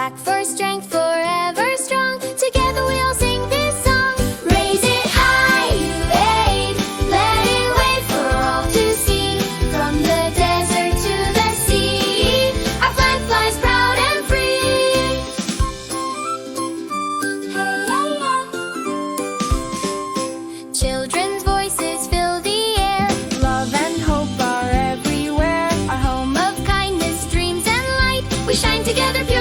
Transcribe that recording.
black for strength, forever strong. Together we all sing this song. Raise it high, UAE, let it wave for all to see. From the desert to the sea, our flag flies proud and free. Hey, yeah, yeah. Children's voices fill the air. Love and hope are everywhere. Our home of kindness, dreams and light. We shine together pure.